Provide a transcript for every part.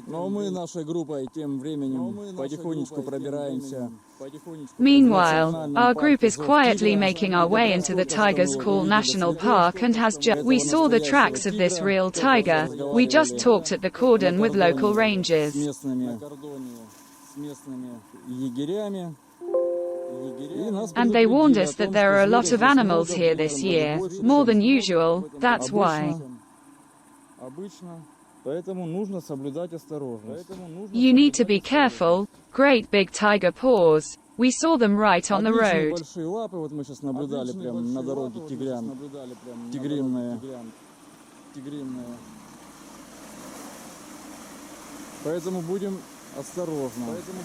Но мы нашей группой тем временем потихонечку пробираемся. Meanwhile, our group is quietly making our way into the Tigers Call National Park and we saw the tracks of this real tiger. We just talked at the cordon with local rangers. And they warned us that there are a lot of animals here this year, more than usual, that's why. You need to be careful. Great big tiger paws. We saw them right on the road.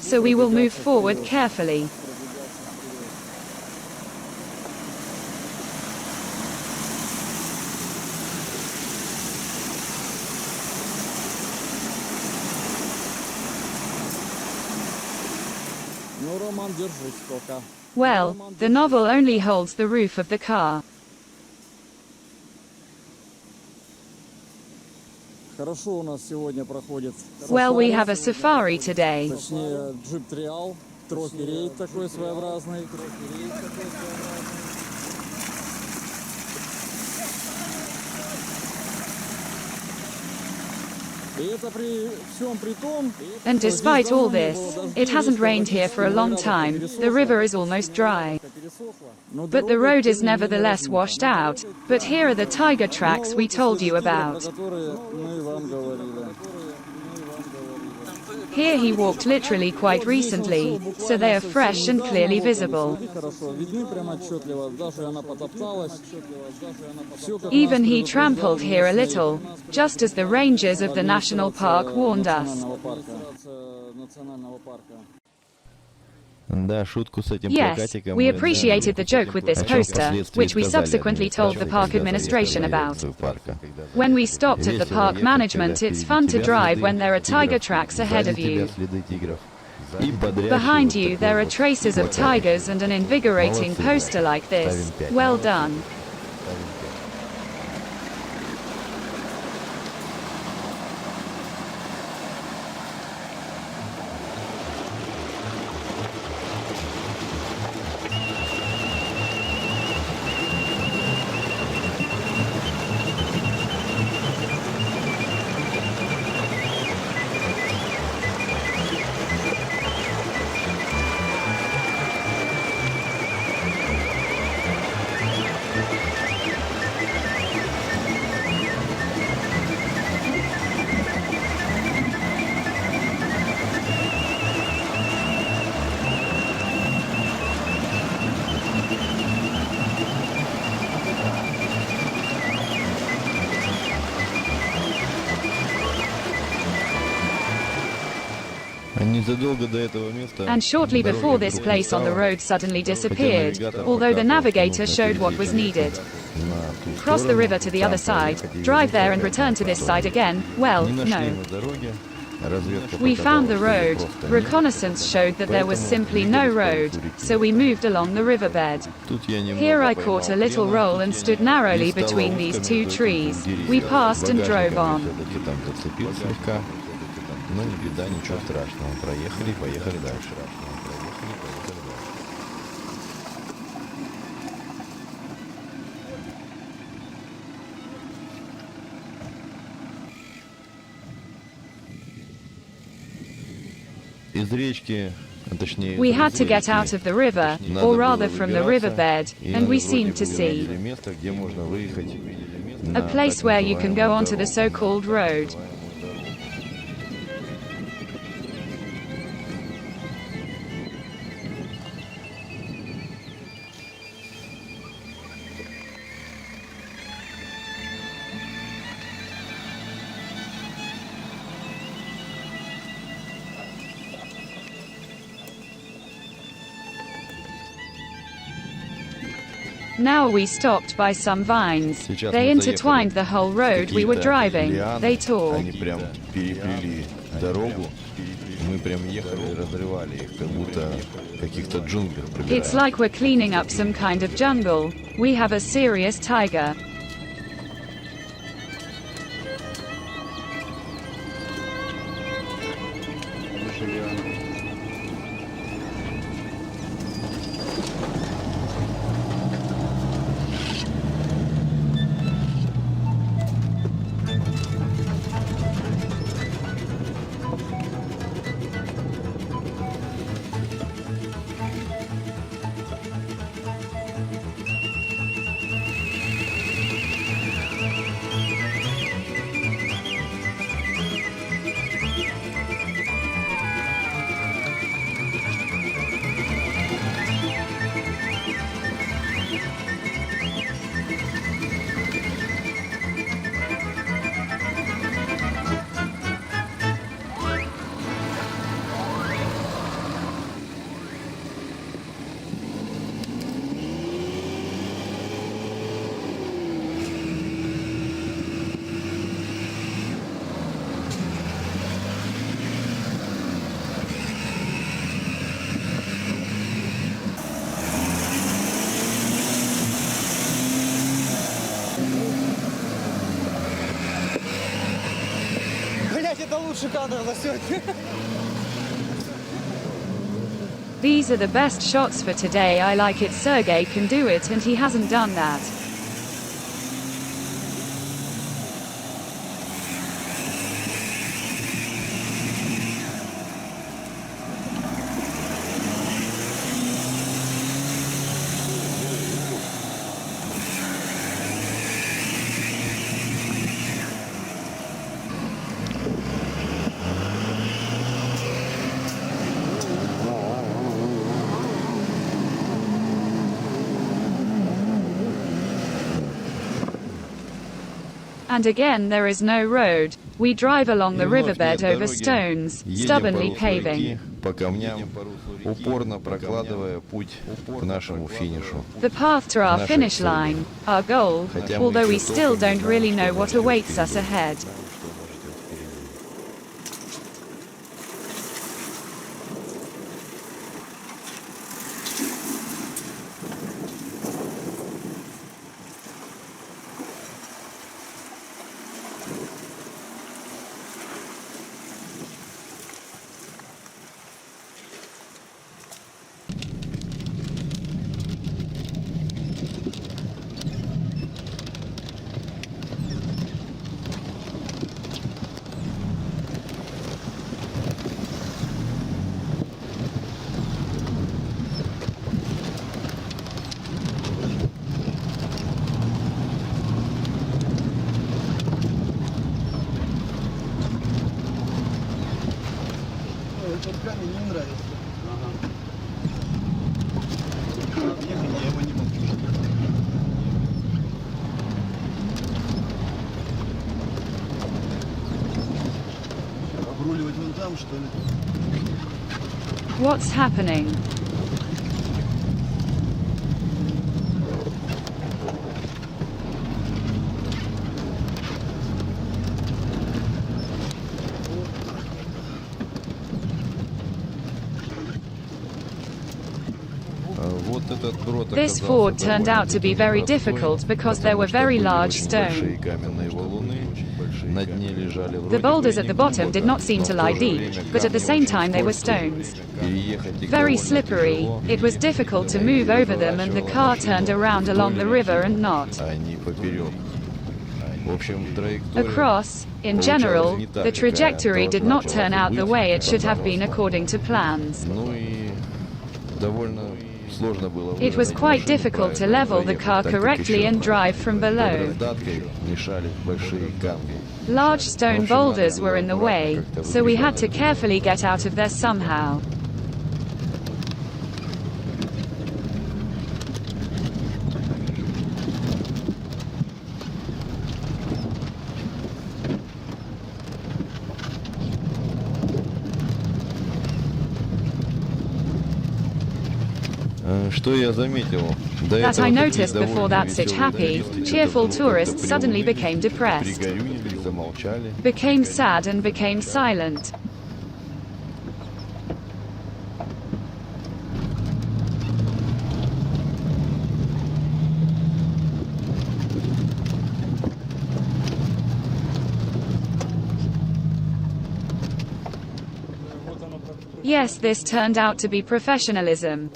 So we will move forward carefully. Well, the novel only holds the roof of the car. Well, we have a safari today. And despite all this, it hasn't rained here for a long time. The river is almost dry. But the road is nevertheless washed out. But here are the tiger tracks we told you about. Here he walked literally quite recently, so they are fresh and clearly visible. Even he trampled here a little, just as the rangers of the national park warned us. Yes, we appreciated the joke with this poster, which we subsequently told the park administration about. When we stopped at the park management, it's fun to drive when there are tiger tracks ahead of you. Behind you there are traces of tigers and an invigorating poster like this. Well done. And shortly before this place on the road suddenly disappeared, although the navigator showed what was needed. Cross the river to the other side, drive there and return to this side again, well, no. We found the road, reconnaissance showed that there was simply no road, so we moved along the riverbed. Here I caught a little roll and stood narrowly between these two trees. We passed and drove on. Ну, не беда, ничего страшного. Проехали, поехали дальше. Из речки, точнее, we had to get out of the river, or rather from the riverbed, and we seemed to see a place where you can go onto the so-called road. Now we stopped by some vines. They intertwined the whole road we were driving. They tore. Они прям переплели дорогу. Мы прям ехали, разрывали их, как будто каких-то джунглях пробирали. It's like we're cleaning up some kind of jungle. We have a serious tiger. Блять, это лучший кадр на сегодня. These are the best shots for today. I like it. Sergey can do it and he hasn't done that. And again there is no road. We drive along the riverbed over stones, stubbornly paving. По камням, упорно прокладывая путь к нашему финишу. The path to our finish line, our goal, although we still don't really know what awaits us ahead. Этот камень не нравится. Объехать я его не могу. Обруливать вон там, что ли? What's happening? This ford turned out to be very difficult because there were very large stones. The boulders at the bottom did not seem to lie deep, but at the same time they were stones. Very slippery, it was difficult to move over them and the car turned around along the river and not across. In general, the trajectory did not turn out the way it should have been according to plans. It was quite difficult to level the car correctly and drive from below. Large stone boulders were in the way, so we had to carefully get out of there somehow. That I noticed before that such happy, cheerful tourists suddenly became depressed, became sad and became silent. Вот оно как Yes, this turned out to be professionalism.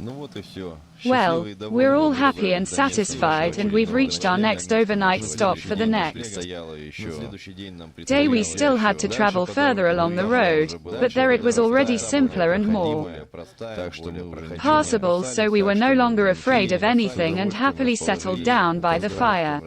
Ну вот и все. Well, we're all happy and satisfied, and we've reached our next overnight stop for the next day. We still had to travel further along the road, but there it was already simpler and more passable, so we were no longer afraid of anything and happily settled down by the fire.